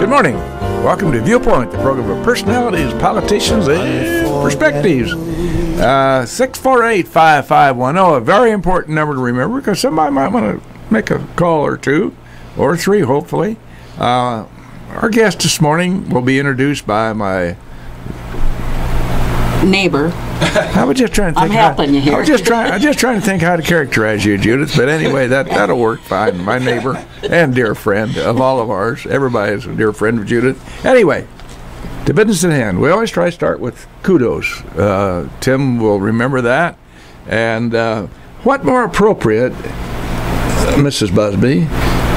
Good morning. Welcome to Viewpoint, the program of personalities, politicians, and perspectives. 648-5510, a very important number to remember because somebody might want to make a call or two, or three, hopefully. Our guest this morning will be introduced by my neighbor. I was just trying to think. I'm helping you here. I was just trying to think how to characterize you, Judith. But anyway, that'll work fine. My neighbor and dear friend of all of ours. Everybody's a dear friend of Judith. Anyway, to business at hand. We always try to start with kudos. Tim will remember that. And what more appropriate, Mrs. Busby,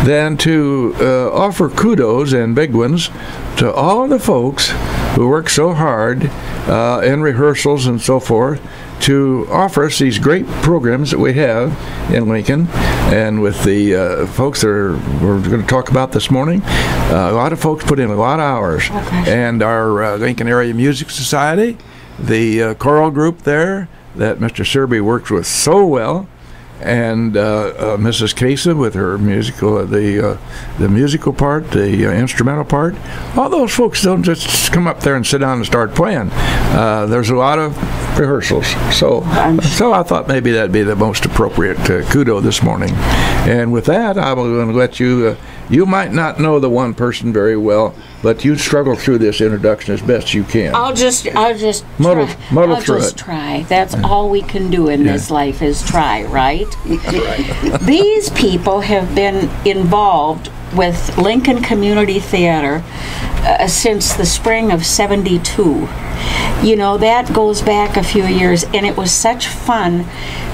than to offer kudos and big ones to all the folks who work so hard in rehearsals and so forth to offer us these great programs that we have in Lincoln, and with the folks that we're going to talk about this morning. A lot of folks put in a lot of hours. And our Lincoln Area Music Society, the choral group there that Mr. Searby works with so well, and Mrs. Casa with her musical, the musical part, the instrumental part. All those folks don't just come up there and sit down and start playing. There's a lot of rehearsals. So I thought maybe that'd be the most appropriate kudo this morning. And with that, I'm going to let you. You might not know the one person very well, but you struggle through this introduction as best you can. I'll just muddle through it. Try. That's all we can do in this life is try, right? These people have been involved with Lincoln Community Theater since the spring of '72. You know, that goes back a few years, and it was such fun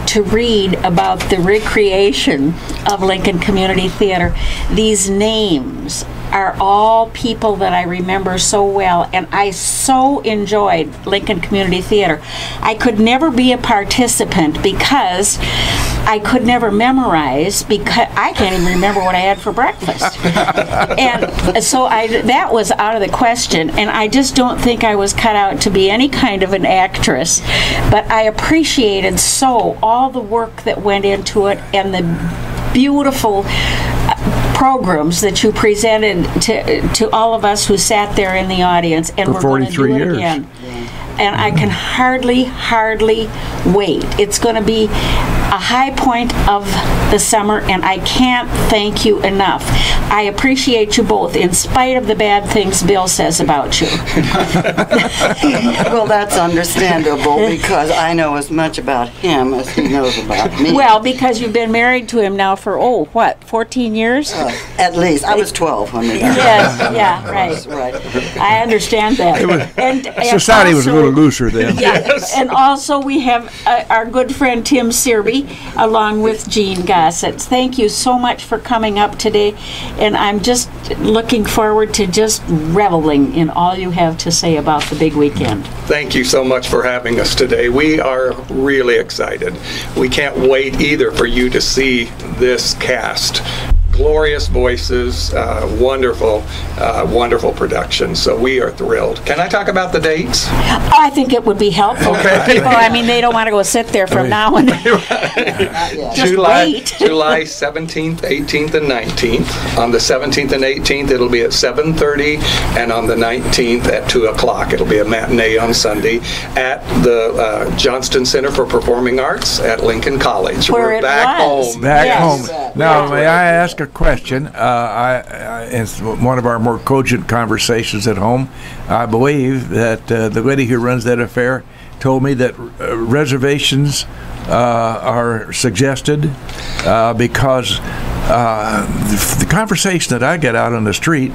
to read about the recreation of Lincoln Community Theater. These names are all people that I remember so well, and I so enjoyed Lincoln Community Theater. I could never be a participant because I could never memorize, because I can't even remember what I had for breakfast. And so that was out of the question, and I just don't think I was cut out to be any kind of an actress. But I appreciated so all the work that went into it and the beautiful programs that you presented to all of us who sat there in the audience, and we're going to do it again. And I can hardly wait. It's going to be a high point of the summer, and I can't thank you enough. I appreciate you both, in spite of the bad things Bill says about you. Well, that's understandable, because I know as much about him as he knows about me. Well, because you've been married to him now for, 14 years? At least. I was 12 when we got Yes, yeah, right. I understand that. And society was a little looser then. Yes. And also we have our good friend Tim Searby, along with Jean Gossett. Thank you so much for coming up today, and I'm just looking forward to just reveling in all you have to say about the big weekend. Thank you so much for having us today. We are really excited. We can't wait either for you to see this cast. Glorious voices, wonderful production. So we are thrilled. Can I talk about the dates? I think it would be helpful for people. I mean, they don't want to go sit there from now and just wait. July 17th, 18th, and 19th. On the 17th and 18th, it'll be at 7:30, and on the 19th at 2 o'clock. It'll be a matinee on Sunday at the Johnston Center for Performing Arts at Lincoln College. We're back home. Back home. Now, may I ask a question? It's one of our more cogent conversations at home. I believe that the lady who runs that affair told me that reservations are suggested because the conversation that I get out on the street,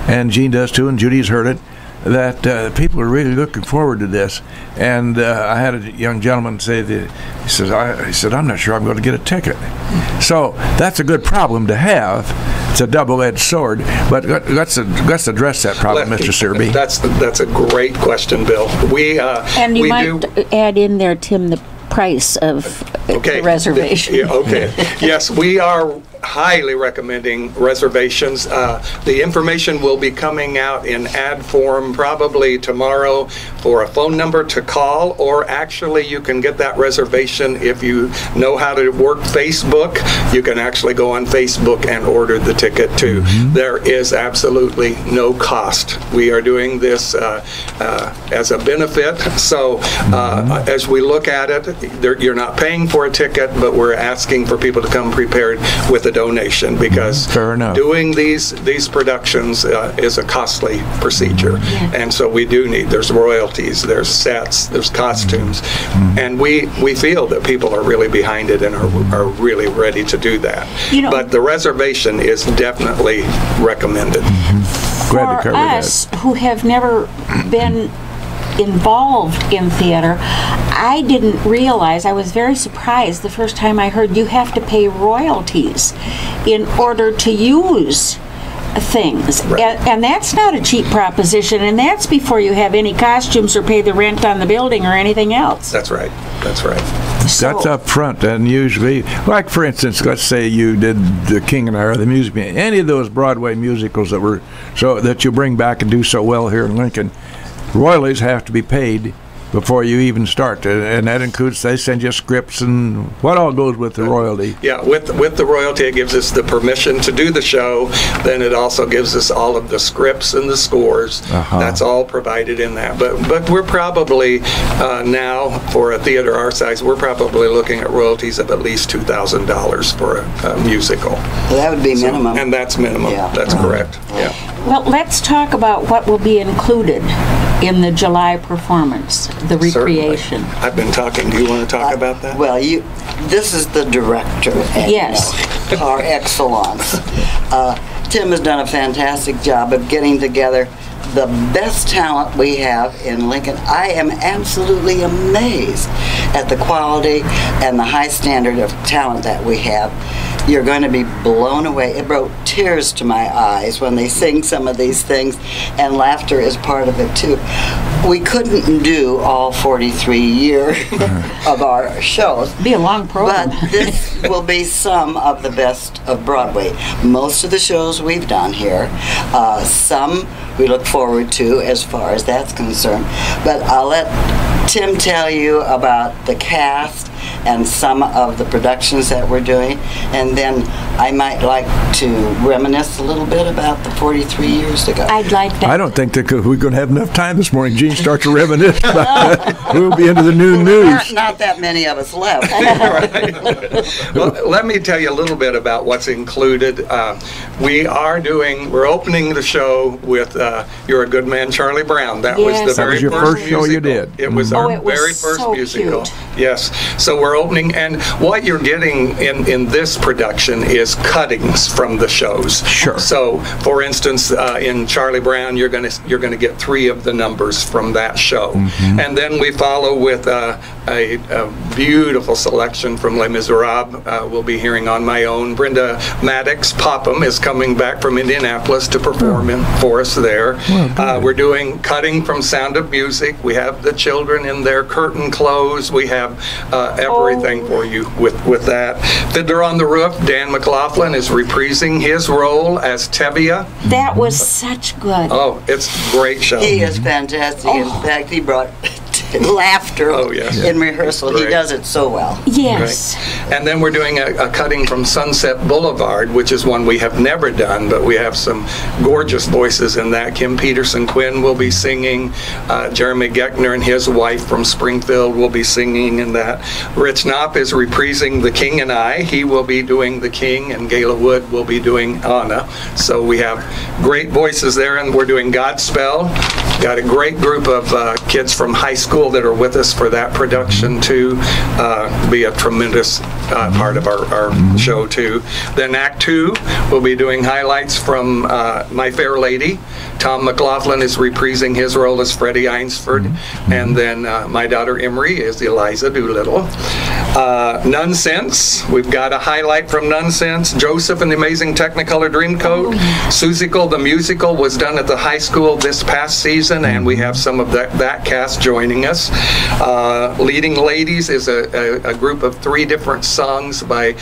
and Jean does too, and Judy's heard it, that people are really looking forward to this. And I had a young gentleman say that he said, I'm not sure I'm going to get a ticket. So that's a good problem to have. It's a double-edged sword. But let's address that problem, Mr. Searby. That's a great question, Bill. And you might add in there, Tim, the price of the reservation. Okay. Yes, we are highly recommending reservations. The information will be coming out in ad form probably tomorrow for a phone number to call, or actually you can get that reservation if you know how to work Facebook. You can actually go on Facebook and order the ticket too. There is absolutely no cost. We are doing this as a benefit. So as we look at it, you're not paying for a ticket, but we're asking for people to come prepared with a donation, because doing these productions is a costly procedure. And so we do need, there's royalties, there's sets, there's costumes, and we feel that people are really behind it and are really ready to do that. But the reservation is definitely recommended. For us who have never been involved in theater, I didn't realize, I was very surprised the first time I heard you have to pay royalties in order to use things. And that's not a cheap proposition, and that's before you have any costumes or pay the rent on the building or anything else. That's right. That's right. That's up front, and usually, like for instance, let's say you did The King and I, or the music, any of those Broadway musicals that you bring back and do so well here in Lincoln, royalties have to be paid before you even start, and that includes, they send you scripts and what all goes with the royalty. Yeah, with the royalty, it gives us the permission to do the show. Then it also gives us all of the scripts and the scores. That's all provided in that. But we're probably now, for a theater our size, we're probably looking at royalties of at least $2,000 for a musical. Well, that would be minimum. And that's minimum. Yeah. That's correct. Yeah. Well, let's talk about what will be included in the July performance, the recreation. Certainly. I've been talking. Do you want to talk about that? Well, this is the director. Yes. Par excellence. Tim has done a fantastic job of getting together the best talent we have in Lincoln. I am absolutely amazed at the quality and the high standard of talent that we have. You're going to be blown away. It brought tears to my eyes when they sing some of these things, and laughter is part of it too. We couldn't do all 43 years of our shows. It'd be a long program. But this will be some of the best of Broadway. Most of the shows we've done here, some we look forward to as far as that's concerned. But I'll let Tim tell you about the cast and some of the productions that we're doing, and then I might like to reminisce a little bit about the 43 years ago. I'd like that. I don't think that we're going to have enough time this morning. Gene starts to reminisce about that. We'll be into the news. Not that many of us left. Well, let me tell you a little bit about what's included. We're opening the show with You're a Good Man, Charlie Brown. That was the very your first show you did. It was our very first musical. Cute. Yes. So we're opening, and what you're getting in this production is cuttings from the shows. Sure. So, for instance, in Charlie Brown, you're going to get 3 of the numbers from that show, and then we follow with a beautiful selection from Les Miserables. We'll be hearing On My Own. Brenda Maddox Popham is coming back from Indianapolis to perform for us there. We're doing cutting from Sound of Music. We have the children in their curtain clothes. We have everything for you with that. Fiddler on the Roof, Dan McLaughlin is reprising his role as Tevye. That was such good. Oh, it's a great show. He is fantastic. In fact, he brought laughter in rehearsal. He does it so well. Yes. Right. And then we're doing a cutting from Sunset Boulevard, which is one we have never done, but we have some gorgeous voices in that. Kim Peterson Quinn will be singing. Jeremy Geckner and his wife from Springfield will be singing in that. Rich Knopp is reprising The King and I. He will be doing the King, and Gayla Wood will be doing Anna. So we have great voices there, and we're doing Godspell. Got a great group of kids from high school that are with us for that production too. Be a tremendous part of our show too. Then Act 2 will be doing highlights from My Fair Lady. Tom McLaughlin is reprising his role as Freddie Einsford, and then my daughter Emery is Eliza Doolittle. Nonsense. We've got a highlight from Nonsense. Joseph and the Amazing Technicolor Dreamcoat. Susical the Musical was done at the high school this past season, and we have some of that cast joining us. Leading Ladies is a group of 3 different songs by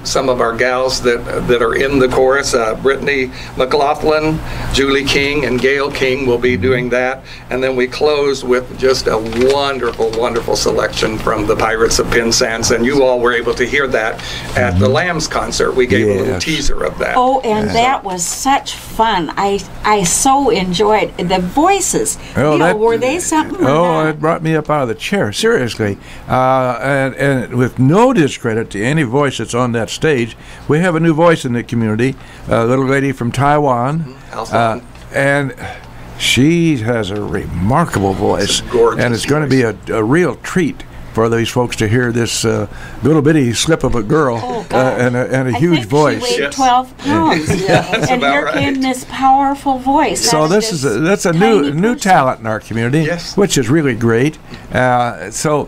some of our gals that are in the chorus. Brittany McLaughlin, Julie King, and Gail King will be doing that. And then we close with just a wonderful, wonderful selection from the Pirates of Penzance, and you all were able to hear that at the Lambs concert. We gave a little teaser of that. Oh, and that was such fun. I so enjoyed the voices. Oh, were they something? It brought me up out of the chair, seriously. And with no discredit to any voice that's on that stage, we have a new voice in the community, a little lady from Taiwan. And she has a remarkable voice. And it's going to be a real treat for these folks to hear this little bitty slip of a girl and a huge voice. She weighed 12 pounds. And here came this powerful voice. So that's a new talent in our community, which is really great. So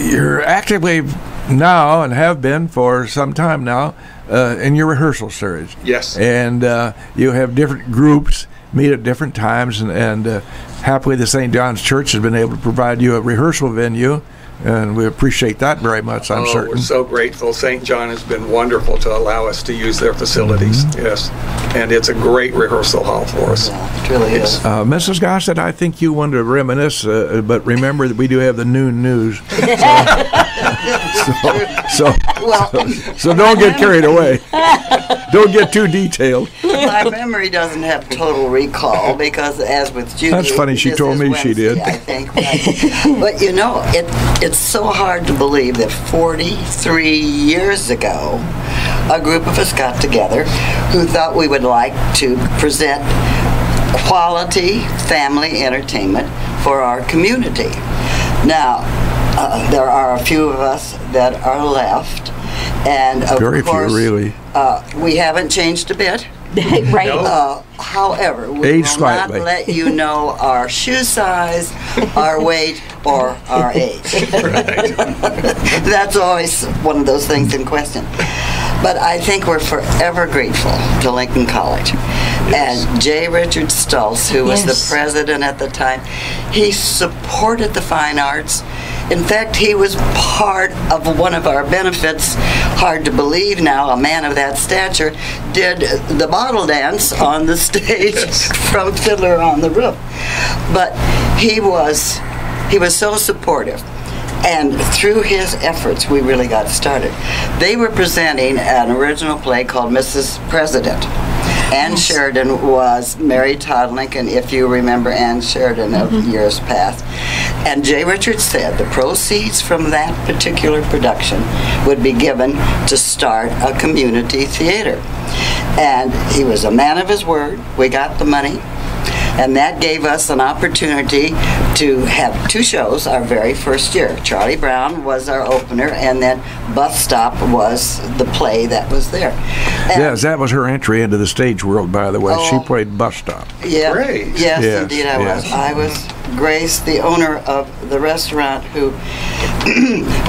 you're actively now and have been for some time now in your rehearsal series. Yes. And you have different groups meet at different times, and happily the St. John's Church has been able to provide you a rehearsal venue, and we appreciate that very much, I'm certain. We're so grateful. St. John has been wonderful to allow us to use their facilities, yes. And it's a great rehearsal hall for us. Yeah, it really is. Mrs. Gossett, I think you wanted to reminisce, but remember that we do have the noon news. So don't get carried away. Don't get too detailed. My memory doesn't have total recall because, as with Judy, that's funny. She told me she did. I think. But you know, it's so hard to believe that 43 years ago, a group of us got together who thought we would like to present quality family entertainment for our community. Now, there are a few of us that are left, and of very course, few, really. We haven't changed a bit. Right. However, we will not let you know our shoe size, our weight, or our age. That's always one of those things in question. But I think we're forever grateful to Lincoln College. And J. Richard Stultz, who was the president at the time, he supported the fine arts. In fact, he was part of one of our benefits. Hard to believe now, a man of that stature did the bottle dance on the stage from Fiddler on the Roof. But he was so supportive. And through his efforts, we really got started. They were presenting an original play called Mrs. President. Ann Sheridan was Mary Todd Lincoln, if you remember Ann Sheridan of years past. And J. Richard said the proceeds from that particular production would be given to start a community theater. And he was a man of his word. We got the money. And that gave us an opportunity to have 2 shows our very first year. Charlie Brown was our opener, and then Bus Stop was the play that was there. And yes, that was her entry into the stage world, by the way. She played Bus Stop. Yeah, great. Yes, indeed I was. I was Grace, the owner of the restaurant, who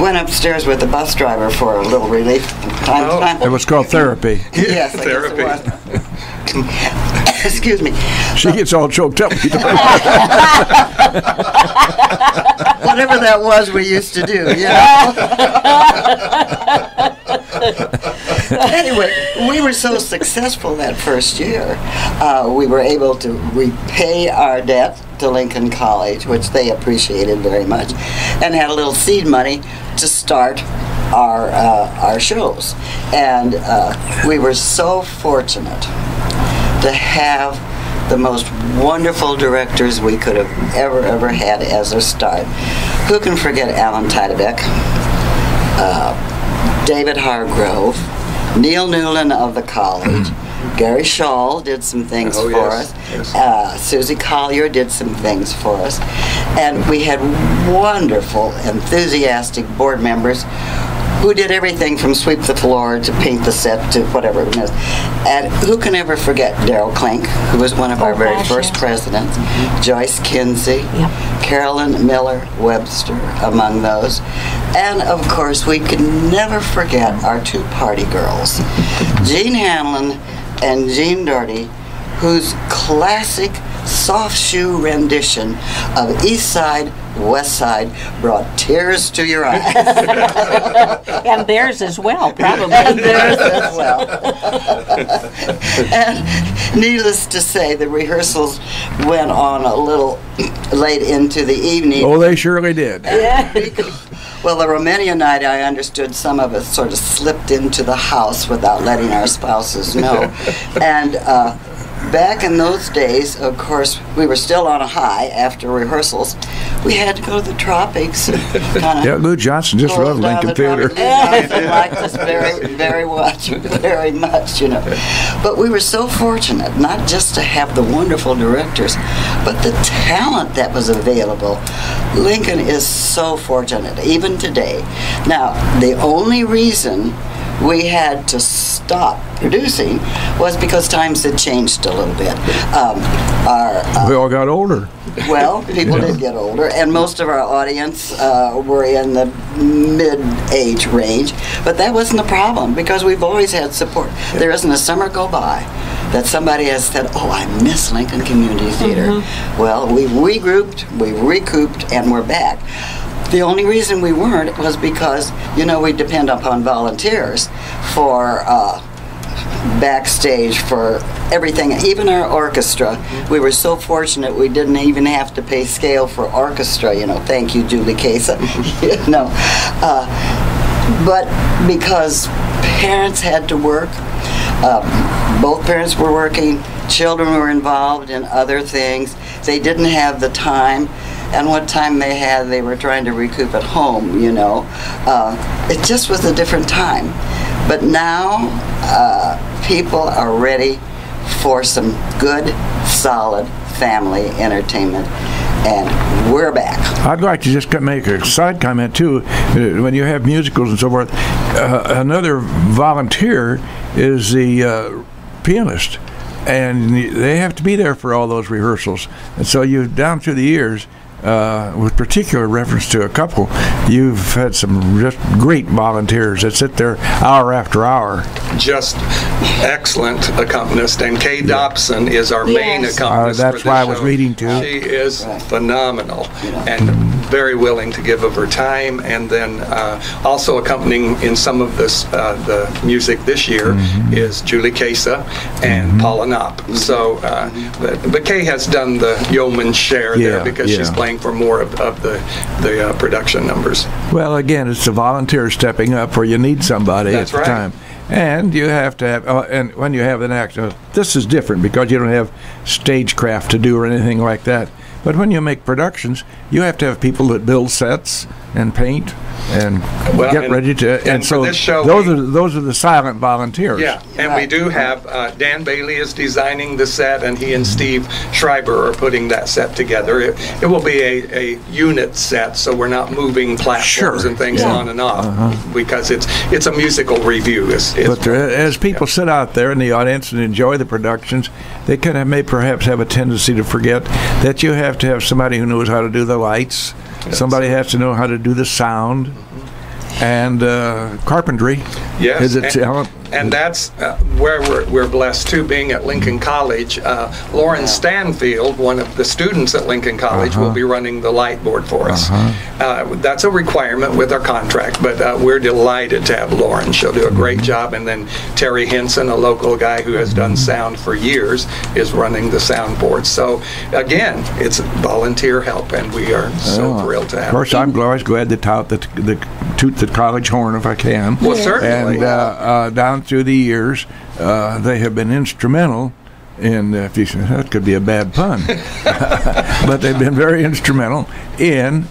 went upstairs with the bus driver for a little relief from time to time. It was called therapy. Yes, therapy. I guess it was. Excuse me. She gets all choked up. Whatever that was we used to do, Anyway, we were so successful that first year. We were able to repay our debt to Lincoln College, which they appreciated very much, and had a little seed money to start our shows. And we were so fortunate to have the most wonderful directors we could have ever had as a start. Who can forget Alan Teidebeck, David Hargrove, Neil Newland of the college, Gary Shaw did some things for us, Susie Collier did some things for us, and we had wonderful, enthusiastic board members who did everything from sweep the floor to paint the set to whatever it is. And who can ever forget Darrell Klink, who was one of our very first presidents, Joyce Kinsey, Carolyn Miller Webster among those. And of course, we can never forget our two party girls, Jean Hanlon and Jean Doherty, whose classic soft shoe rendition of East Side, West Side brought tears to your eyes. And theirs as well, probably. And theirs as well. And needless to say, the rehearsals went on a little late into the evening. Oh, they surely did. Well, the Romania night, I understood some of us sort of slipped into the house without letting our spouses know. And back in those days, of course, we were still on a high after rehearsals. We had to go to the tropics. Yeah, Lou Johnson just loved Lincoln Theater. Lou Johnson liked us very much, you know. But we were so fortunate, not just to have the wonderful directors, but the talent that was available. Lincoln is so fortunate, even today. Now, the only reason we had to stop producing was because times had changed a little bit. We all got older. Well, people did get older, and most of our audience were in the mid-age range, but that wasn't the problem because we've always had support. There isn't a summer go by that somebody has said, oh, I miss Lincoln Community Theater. Well, we've regrouped, we've recouped, and we're back. The only reason we weren't was because, you know, we depend upon volunteers for backstage, for everything, even our orchestra. We were so fortunate we didn't even have to pay scale for orchestra, you know. Thank you, Judy Casa. You know. But because parents had to work, both parents were working, children were involved in other things, they didn't have the time. And what time they had, they were trying to recoup at home, you know. It just was a different time. But now, people are ready for some good, solid family entertainment, and we're back. I'd like to just make a side comment, too. When you have musicals and so forth, another volunteer is the pianist. And they have to be there for all those rehearsals. And so you, down through the years, with particular reference to a couple, you've had some just great volunteers that sit there hour after hour. Just excellent accompanist, and Kay Dobson is our main accompanist. That's for why I this was show. reading to. She is phenomenal and very willing to give of her time, and then also accompanying in some of this the music this year is Julie Casa and Paula Knopp. So, but Kay has done the yeoman's share there because she's playing for more of the production numbers. Well, again, it's the volunteers stepping up where you need somebody at the time. And you have to have, and when you have an act, this is different because you don't have stagecraft to do or anything like that. But when you make productions, you have to have people that build sets and paint and get ready to. And so this show, those are the silent volunteers. Yeah, and we do have Dan Bailey is designing the set, and he and Steve Schreiber are putting that set together. It will be a unit set, so we're not moving platforms and things on and off because it's a musical review. But as people sit out there in the audience and enjoy the productions, they may perhaps have a tendency to forget that you have to have somebody who knows how to do the lights. Somebody has to know how to do the sound and carpentry. Yes, talent. And that's where we're blessed too, being at Lincoln College. Lauren Stanfield, one of the students at Lincoln College, will be running the light board for us. That's a requirement with our contract, but we're delighted to have Lauren. She'll do a great job. And then Terry Henson, a local guy who has done sound for years, is running the sound board. So again, it's volunteer help, and we are so thrilled to have. Of course, I'm always glad to toot the college horn if I can. Well, certainly. And down through the years, they have been instrumental in, if you say, that could be a bad pun, but they've been very instrumental in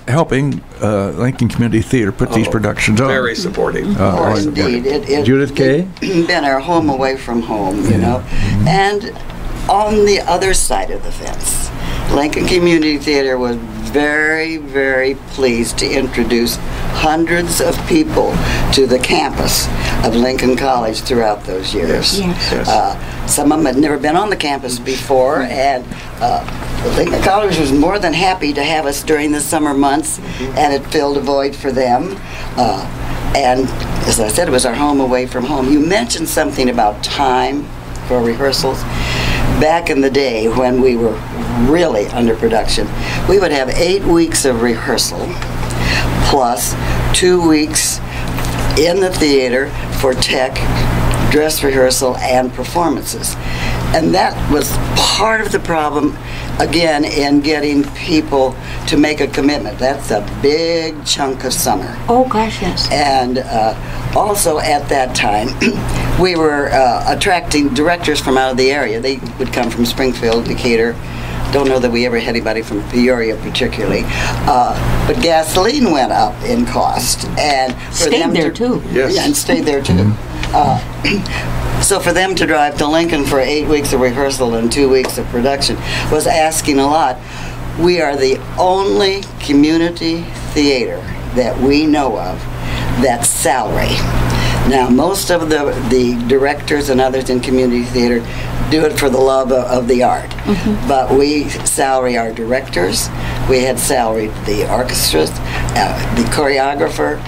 helping Lincoln Community Theater put these productions on. Very supportive. Indeed. Judith Kay? It's been our home away from home, you know. And on the other side of the fence, Lincoln Community Theater was very, very pleased to introduce hundreds of people to the campus of Lincoln College throughout those years. Yes. Some of them had never been on the campus before, and Lincoln College was more than happy to have us during the summer months, and it filled a void for them. And as I said, it was our home away from home. You mentioned something about time for rehearsals. Back in the day when we were really under production, we would have 8 weeks of rehearsal plus 2 weeks in the theater for tech, dress rehearsal, and performances. And that was part of the problem, again, in getting people to make a commitment. That's a big chunk of summer. Oh, gosh, yes. And also at that time, we were attracting directors from out of the area. They would come from Springfield, Decatur. Don't know that we ever had anybody from Peoria particularly. But gasoline went up in cost. And for Stayed there, too. Yes. Yeah, and stayed there, too. So for them to drive to Lincoln for 8 weeks of rehearsal and 2 weeks of production was asking a lot. We are the only community theater that we know of that's salary. Now, most of the directors and others in community theater do it for the love of the art. But we salary our directors. We had salaried the orchestras, the choreographer,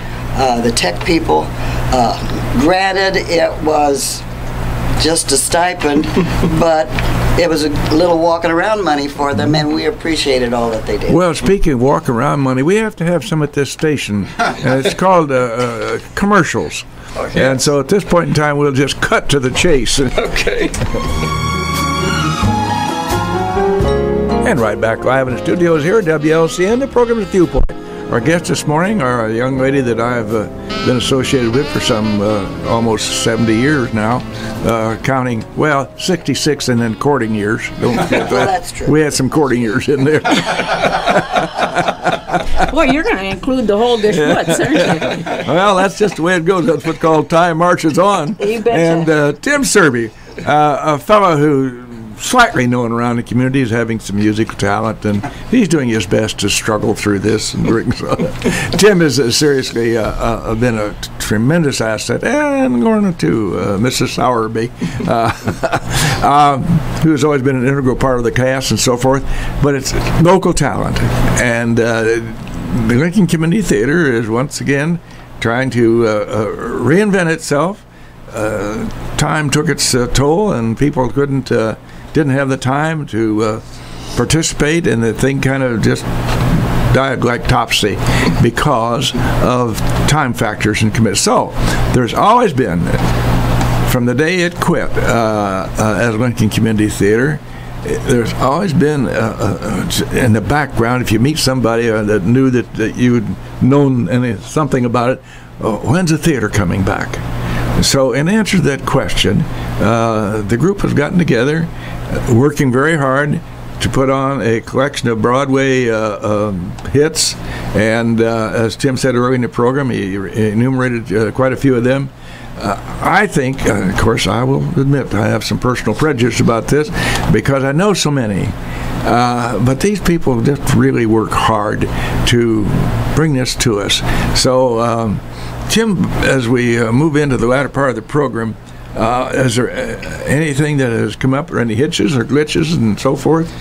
the tech people. Granted, it was just a stipend, but it was a little walking around money for them, and we appreciated all that they did. Well, speaking of walk around money, we have to have some at this station. It's called commercials. Okay. And so at this point in time, we'll just cut to the chase. Okay. And right back live in the studios here at WLCN, the program is Viewpoint. Our guest this morning are a young lady that I've been associated with for some almost 70 years now, counting, 66 and then courting years. Don't forget that. Well, that's true. We had some courting years in there. Boy, you're going to include the whole dish what's, aren't you? Well, that's just the way it goes. That's what's called time marches on. You betcha. And Tim Searby, a fellow who slightly known around the community as having some musical talent, and he's doing his best to struggle through this and bring. Tim has seriously been a tremendous asset, and going to Mrs. Searby, who's always been an integral part of the cast and so forth. But it's local talent, and the Lincoln Community Theater is once again trying to reinvent itself. Time took its toll, and people didn't have the time to participate, and the thing kind of just died like Topsy because of time factors and commitment. So there's always been, from the day it quit as Lincoln Community Theater, there's always been in the background, if you meet somebody that knew that you'd known something about it, when's the theater coming back? So in answer to that question, the group has gotten together, working very hard to put on a collection of Broadway hits, and as Tim said earlier in the program, he enumerated quite a few of them. I think, of course, I will admit I have some personal prejudice about this because I know so many. But these people just really work hard to bring this to us. So, Tim, as we move into the latter part of the program, is there anything that has come up, or any hitches or glitches and so forth?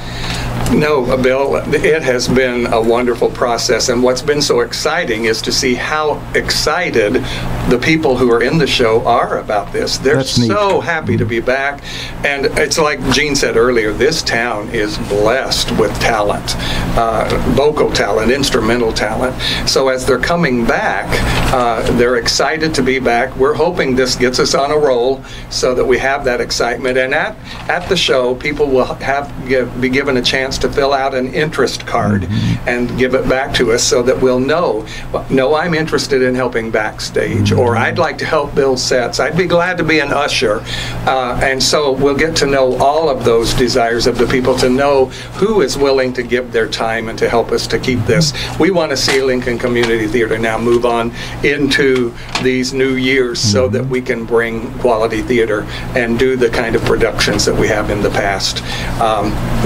No, Bill, it has been a wonderful process, and what's been so exciting is to see how excited the people who are in the show are about this. They're so happy to be back, and it's like Gene said earlier, this town is blessed with talent, vocal talent, instrumental talent. So as they're coming back, they're excited to be back. We're hoping this gets us on a roll so that we have that excitement, and at the show, people will be given a chance to fill out an interest card and give it back to us so that we'll know, I'm interested in helping backstage, or I'd like to help build sets. I'd be glad to be an usher. And so we'll get to know all of those desires of the people, to know who is willing to give their time and to help us to keep this. We want to see Lincoln Community Theater now move on into these new years so that we can bring quality theater and do the kind of productions that we have in the past.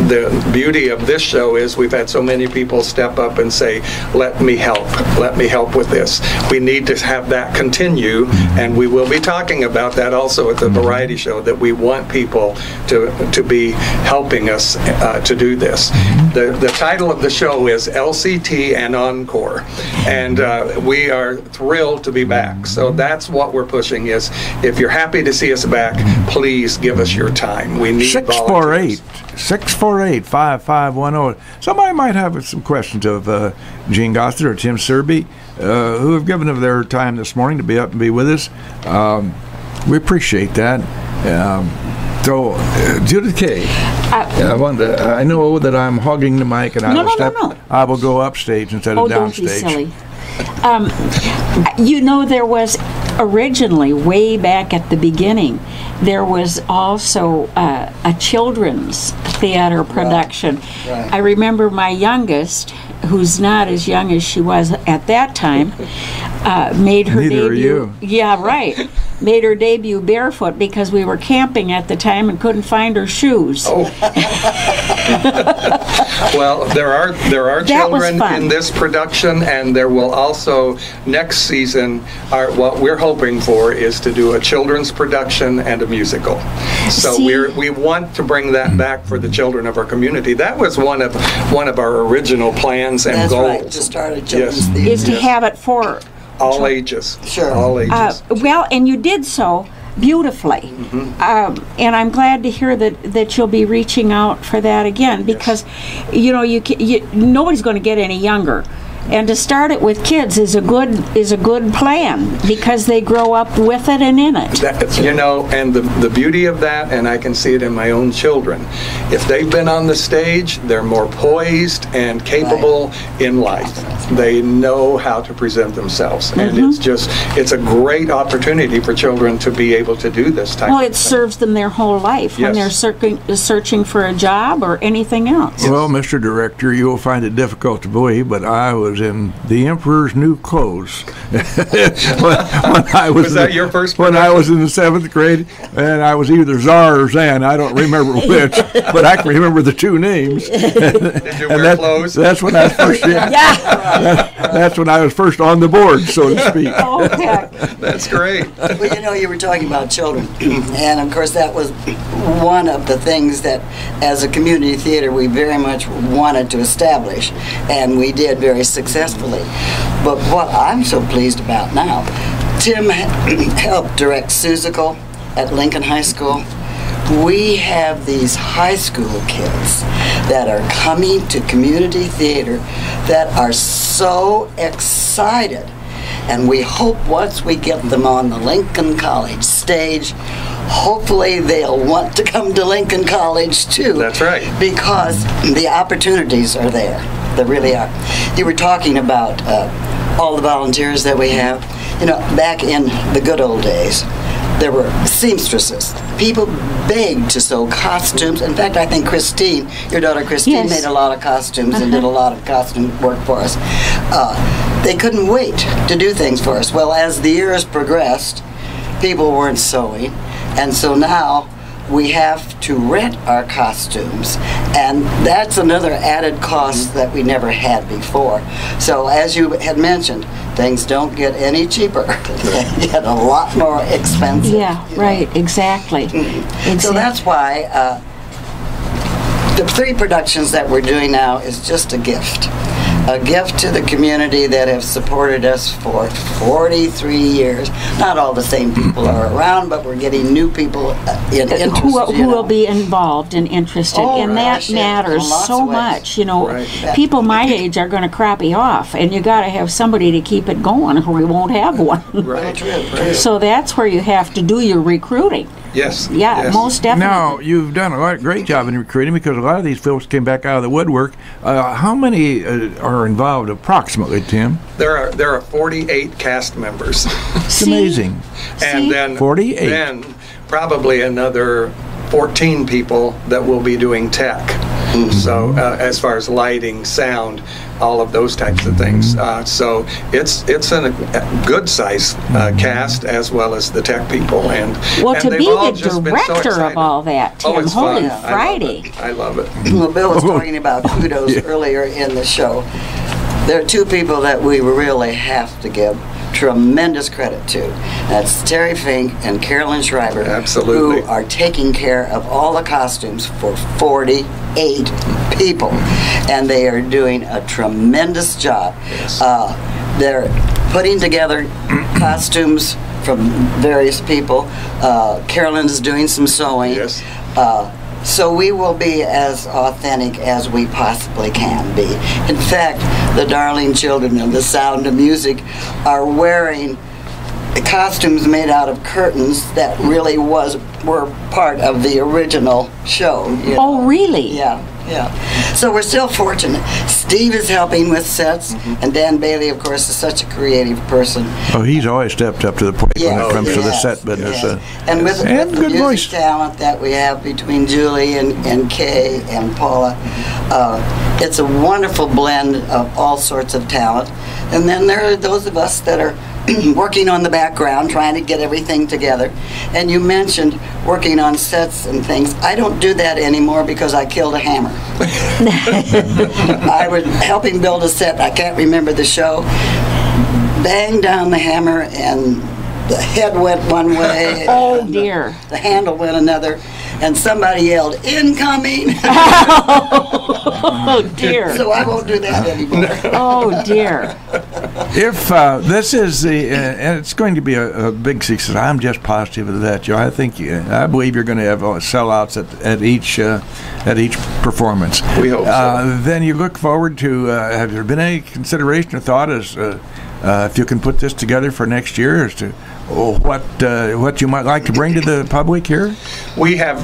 The beauty of this show is we've had so many people step up and say, let me help with this. We need to have that continue, and we will be talking about that also at the variety show, that we want people to be helping us to do this. The title of the show is LCT and Encore, and we are thrilled to be back. So that's what we're pushing is, if you're happy to see us back, please give us your time. We need 648-5510. Somebody might have some questions of Gene Gossett or Tim Searby, who have given of their time this morning to be up and be with us. We appreciate that. So, Judith K., I know that I'm hogging the mic, and I will go upstage instead of downstage. Don't be silly. You know, there was originally, way back at the beginning, there was also a children's theater production. Right. I remember my youngest, who's not as young as she was at that time, made her Neither debut. are you. Yeah, right. Made her debut barefoot because we were camping at the time and couldn't find her shoes. Oh. Well, there are children in this production, and there will also next season. What we're hoping for is to do a children's production and a musical. So we want to bring that back for the children of our community. That was one of our original plans and That's goals. right, to start a children's theater. Is to have it for all ages. Sure. All ages. well, and you did so beautifully, and I'm glad to hear that you'll be reaching out for that again, because you know nobody's going to get any younger, and to start it with kids is a good plan, because they grow up with it and in it. And the beauty of that, and I can see it in my own children, if they've been on the stage, they're more poised and capable in life. They know how to present themselves, and it's a great opportunity for children to be able to do this type of thing. Well, it serves them their whole life when they're searching for a job or anything else. Well, Mr. Director, you will find it difficult to believe, but I was in The Emperor's New Clothes when I was that your first when I was in the 7th grade, and I was either Czar or Zan. I don't remember which, but I can remember the two names. Did you wear clothes? That's when I first that's when I was first on the board, so to speak. Okay. That's great. Well, you were talking about children, and of course that was one of the things that, as a community theater, we very much wanted to establish, and we did very successfully. But what I'm so pleased about now, Tim helped direct Susical at Lincoln High School. We have these high school kids that are coming to community theater that are so excited, and we hope once we get them on the Lincoln College stage, hopefully they'll want to come to Lincoln College too. That's right. Because the opportunities are there. They really are. You were talking about all the volunteers that we have. You know, back in the good old days, there were seamstresses. People begged to sew costumes. In fact, I think Christine, your daughter Christine, made a lot of costumes and did a lot of costume work for us. They couldn't wait to do things for us. Well, as the years progressed, people weren't sewing, and so now we have to rent our costumes, and that's another added cost that we never had before. So as you had mentioned, things don't get any cheaper. They get a lot more expensive. Yeah, right, exactly. So that's why the 3 productions that we're doing now is just a gift. A gift to the community that have supported us for 43 years. Not all the same people are around, but we're getting new people interested. Who will be involved and interested, and that matters so much. You know, people my age are going to crappie off, and you got to have somebody to keep it going, or we won't have one. Right. So that's where you have to do your recruiting. Yes. Yeah, yes. most definitely. Now, you've done a great job in recruiting, because a lot of these folks came back out of the woodwork. How many are involved approximately, Tim? There are 48 cast members. It's amazing. And then 48. Then probably another 14 people that will be doing tech. So as far as lighting, sound, all of those types of things. So it's a good size cast, as well as the tech people. And to they've be all the just been so director of excited. all that, Tim, it's holy fun. Friday. I love it. Well, Bill was talking about kudos earlier in the show. There are two people that we really have to give tremendous credit to. That's Terry Fink and Carolyn Schreiber. Absolutely. Who are taking care of all the costumes for 48 people. And they are doing a tremendous job. Yes. They're putting together costumes from various people. Carolyn is doing some sewing. Yes. So we will be as authentic as we possibly can be. In fact, the darling children of The Sound of Music are wearing costumes made out of curtains that really were part of the original show. You know? Oh, really? Yeah. So we're still fortunate. Steve is helping with sets, and Dan Bailey, of course, is such a creative person. Oh, he's always stepped up to the plate when it comes to the set business. And with the good music voice. talent that we have between Julie and Kay and Paula, it's a wonderful blend of all sorts of talent. And then there are those of us that are working on the background, trying to get everything together. And you mentioned working on sets and things. I don't do that anymore because I killed a hammer. I was helping build a set. I can't remember the show. Banged down the hammer and the head went one way. Oh, dear. The handle went another. And somebody yelled, "Incoming!" Oh, dear. So I won't do that anymore. Oh, dear. If this is and it's going to be a big success, I'm just positive of that, Joe. I believe you're going to have sellouts at each performance. We hope so. Then you look forward to. Have there been any consideration or thought as if you can put this together for next year as to what you might like to bring to the public here? We have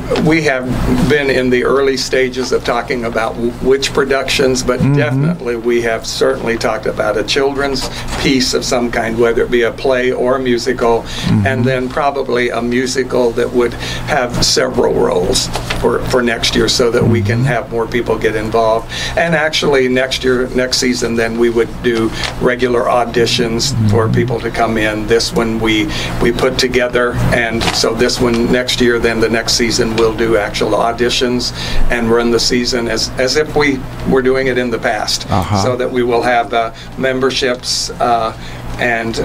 been in the early stages of talking about which productions, but definitely we have certainly talked about a children's piece of some kind, whether it be a play or a musical, and then probably a musical that would have several roles for next year, so that we can have more people get involved. And actually next season, then we would do regular auditions for people to come in. This one we put together, and so this one next year, then the next season we'll do actual auditions and run the season as if we were doing it in the past, so that we will have memberships and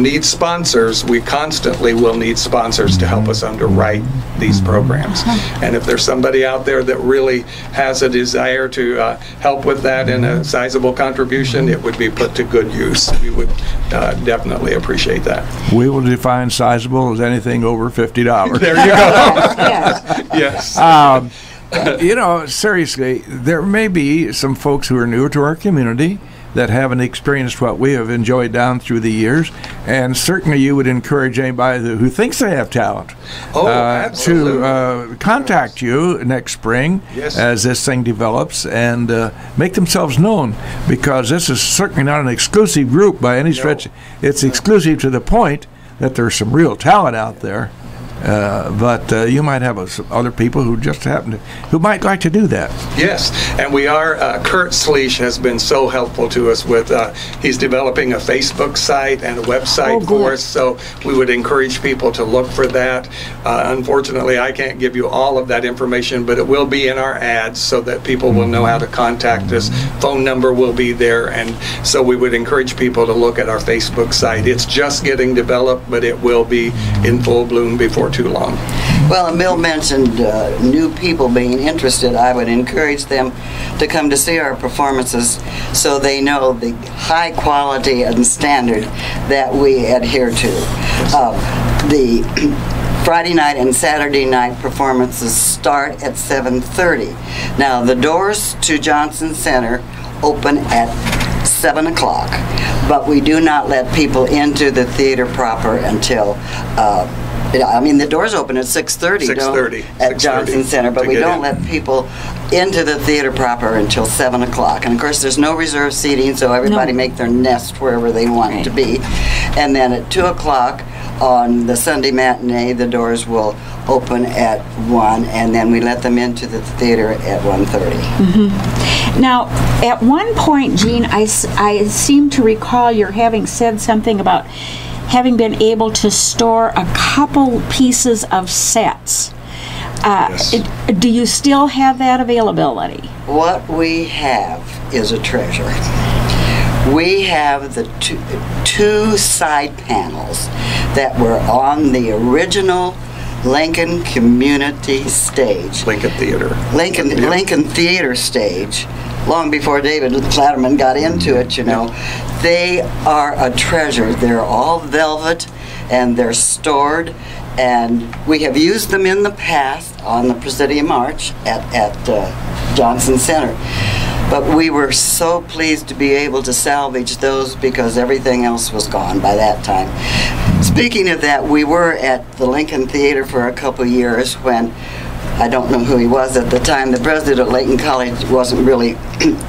need sponsors. We constantly will need sponsors to help us underwrite these programs. And if there's somebody out there that really has a desire to help with that in a sizable contribution, it would be put to good use. We would definitely appreciate that. We will define sizable as anything over $50. There you go. Yes. Seriously, there may be some folks who are new to our community that haven't experienced what we have enjoyed down through the years, and certainly you would encourage anybody who thinks they have talent to contact you next spring as this thing develops, and make themselves known, because this is certainly not an exclusive group by any stretch. It's exclusive to the point that there's some real talent out there. But you might have other people who just who might like to do that. Yes, and we are, Kurt Sleesh has been so helpful to us with, he's developing a Facebook site and a website for us, so we would encourage people to look for that. Unfortunately, I can't give you all of that information, but it will be in our ads so that people will know how to contact us. Phone number will be there, and so we would encourage people to look at our Facebook site. It's just getting developed, but it will be in full bloom before too long. Well, and Bill mentioned new people being interested. I would encourage them to come to see our performances so they know the high quality and standard that we adhere to. The Friday night and Saturday night performances start at 7:30. Now, the doors to Johnson Center open at 7 o'clock, but we do not let people into the theater proper until the doors open at 6:30 at Johnson Center, but we don't let people into the theater proper until 7 o'clock. And of course, there's no reserved seating, so everybody make their nest wherever they want to be. And then at 2 o'clock, On the Sunday matinee, the doors will open at 1, and then we let them into the theater at 1:30. Now, at one point, Jean, I seem to recall you're having said something about having been able to store a couple pieces of sets. Yes. Do you still have that availability? What we have is a treasure. We have the two side panels that were on the original Lincoln Community Stage. Lincoln Theater. Lincoln Theater stage, long before David Letterman got into it, you know. They are a treasure. They're all velvet, and they're stored, and we have used them in the past on the Presidium Arch at Johnson Center. But we were so pleased to be able to salvage those because everything else was gone by that time. Speaking of that, we were at the Lincoln Theater for a couple years when, I don't know who he was at the time, the president of Layton College wasn't really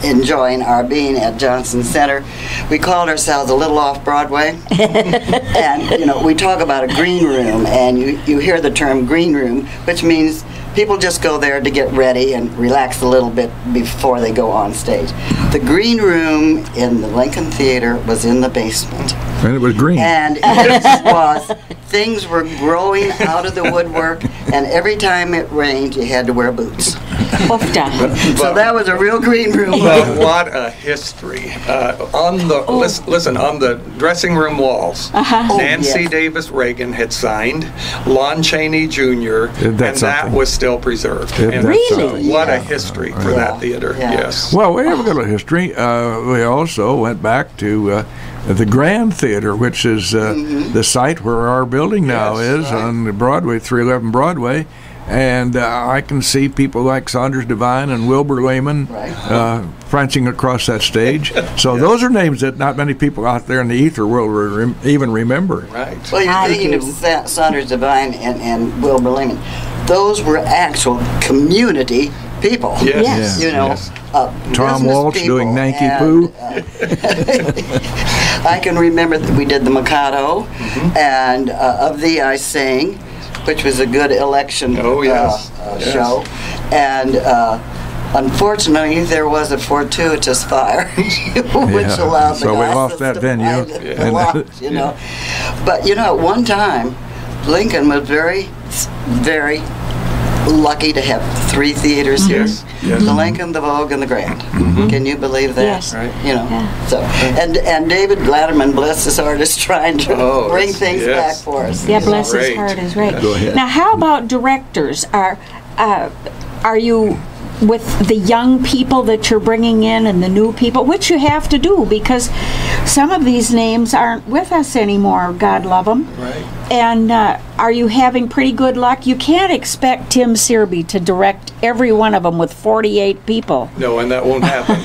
enjoying our being at Johnson Center. We called ourselves a little off Broadway. And, you know, we talk about a green room, and you hear the term green room, which means people just go there to get ready and relax a little bit before they go on stage. The green room in the Lincoln Theater was in the basement. And it was green. And it was, things were growing out of the woodwork, and every time it rained, you had to wear boots. So that was a real green room. But what a history. On the listen, on the dressing room walls, Nancy yes. Davis Reagan had signed, Lon Chaney Jr., and that was still preserved. And Really? so what a history for that theater. Yeah. Yes. Well, we have a little history. We also went back to the Grand Theater, which is the site where our building now is on the Broadway, 311 Broadway. And I can see people like Saunders Devine and Wilbur Lehman prancing across that stage. So those are names that not many people out there in the ether will even remember. Right. Well, you're thinking of Saunders Devine and Wilbur Lehman. Those were actual community people. Yes. You know, Tom Walsh doing Nanky Poo. I can remember that we did the Mikado and Of Thee I Sing, which was a good election show. And unfortunately, there was a fortuitous fire, which allowed the so we Gossett lost that to venue. find it, you know. But, you know, at one time, Lincoln was very, very lucky to have 3 theaters here. Yes. The Lincoln, the Vogue, and the Grand. Can you believe that? Yes. Right. You know, so and David Letterman, bless his heart, is trying to bring things back for us. Yeah, bless his Great. heart is right. Go ahead. Now, how about directors? Are you with the young people that you're bringing in and the new people, which you have to do because some of these names aren't with us anymore, God love them. Right. And are you having pretty good luck? You can't expect Tim Searby to direct every one of them with 48 people. No, and that won't happen.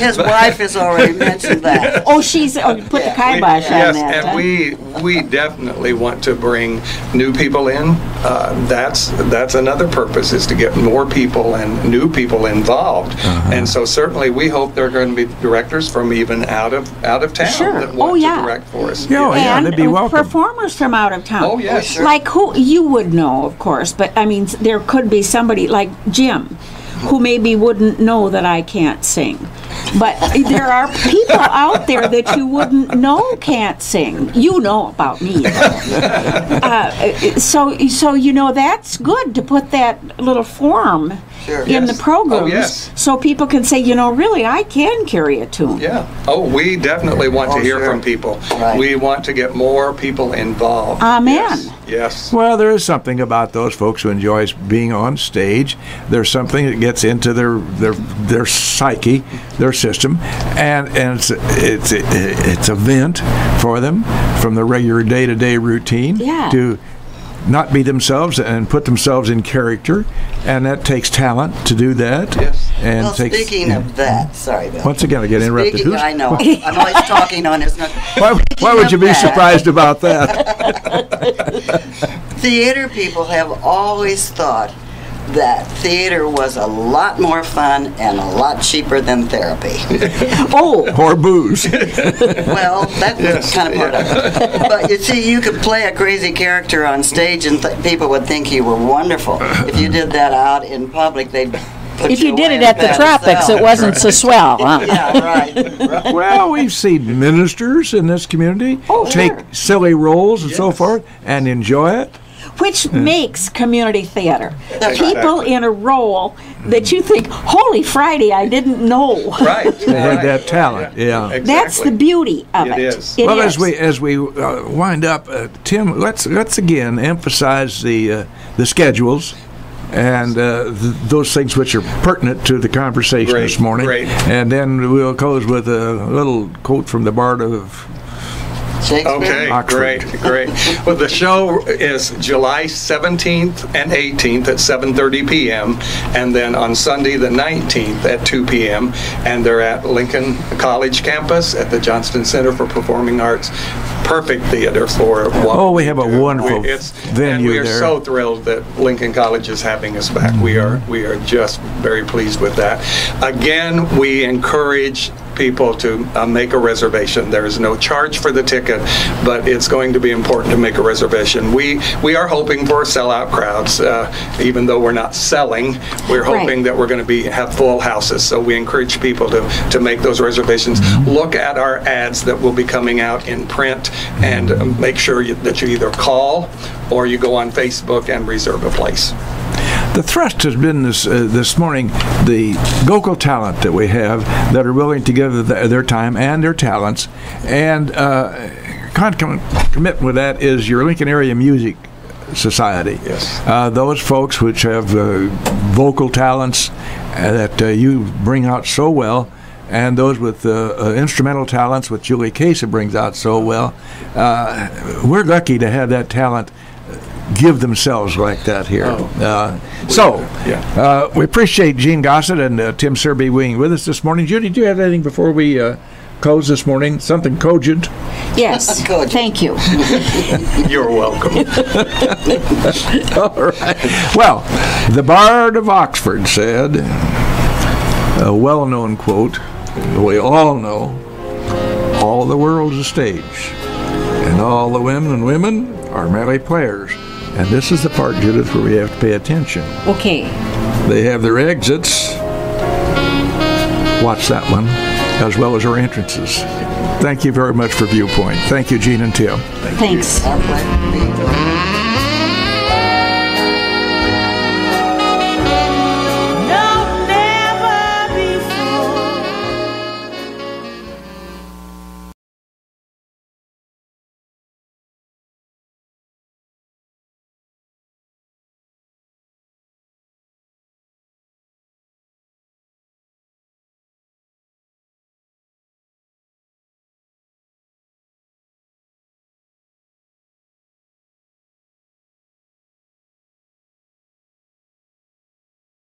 His wife has already mentioned that. Oh, she's put the kibosh on Yes, that. and we definitely want to bring new people in. That's another purpose, is to get more people and new people involved. And so certainly we hope there are going to be directors from even out of town Sure. that want yeah. to direct for us. Yeah, And they'd be welcome. performers from out of town. Oh, yes. Sure. Like who you would know, of course, but I mean, there could be somebody like Jim, who maybe wouldn't know that I can't sing. But there are people out there that you wouldn't know can't sing. You know about me. So you know, that's good to put that little form in the programs so people can say, you know, really, I can carry a tune. Yeah. Oh, we definitely want to hear from people. Right. We want to get more people involved. Amen. Yes. Well, there is something about those folks who enjoys being on stage. There's something that gets into their psyche, their system, and it's a vent for them from the regular day-to-day routine to not be themselves and put themselves in character, and that takes talent to do that. Yes. And Well, speaking of that, sorry, Bill. Once again, I get interrupted. I know. I'm always talking on his. Why would you be surprised about that? Theater people have always thought that theater was a lot more fun and a lot cheaper than therapy. Or booze. Well, that was kind of part of it. But you see, you could play a crazy character on stage and people would think you were wonderful. If you did that out in public, they'd put If you away did it in at the bad tropics, cell. it wasn't so swell, huh? Yeah, right. Well, we've seen ministers in this community take sure. silly roles and so forth and enjoy it. Which makes community theater. That's People Exactly. in a role that you think, Holy Friday, I didn't know. Right. They had that talent, yeah. Exactly. That's the beauty of it. It is. It Well, is. as we wind up, Tim, let's again emphasize the schedules and those things which are pertinent to the conversation Great, this morning. great. And then we'll close with a little quote from the Bard of Shakespeare? Okay, Oxford. great. Well, the show is July 17th and 18th at 7:30 p.m. and then on Sunday the 19th at 2 p.m. and they're at Lincoln College campus at the Johnston Center for Performing Arts. Perfect theater for what Oh, we have a do. wonderful And venue we are there. so thrilled that Lincoln College is having us back. We are just very pleased with that. Again, we encourage people to make a reservation. There is no charge for the ticket, but it's going to be important to make a reservation. We are hoping for sellout crowds, even though we're not selling. We're hoping Right. that we're going to have full houses. So we encourage people to make those reservations. Look at our ads that will be coming out in print, and make sure that you either call or you go on Facebook and reserve a place. The thrust has been this morning, the local talent that we have that are willing to give their time and their talents. And concomitant with that is your Lincoln Area Music Society. Yes. Those folks which have vocal talents that you bring out so well, and those with instrumental talents, which Julie Casey brings out so well. We're lucky to have that talent give themselves like that here. We appreciate Gene Gossett and Tim Searby being with us this morning. Judy, do you have anything before we close this morning? Something cogent? Yes. Good. Thank you. You're welcome. All right. Well, the Bard of Oxford said, a well-known quote, we all know, all the world's a stage, and all the women are merely players. And this is the part, Judith, where we have to pay attention. Okay. They have their exits. Watch that one, as well as our entrances. Thank you very much for Viewpoint. Thank you, Gene and Tim. Thanks. Our pleasure to be here.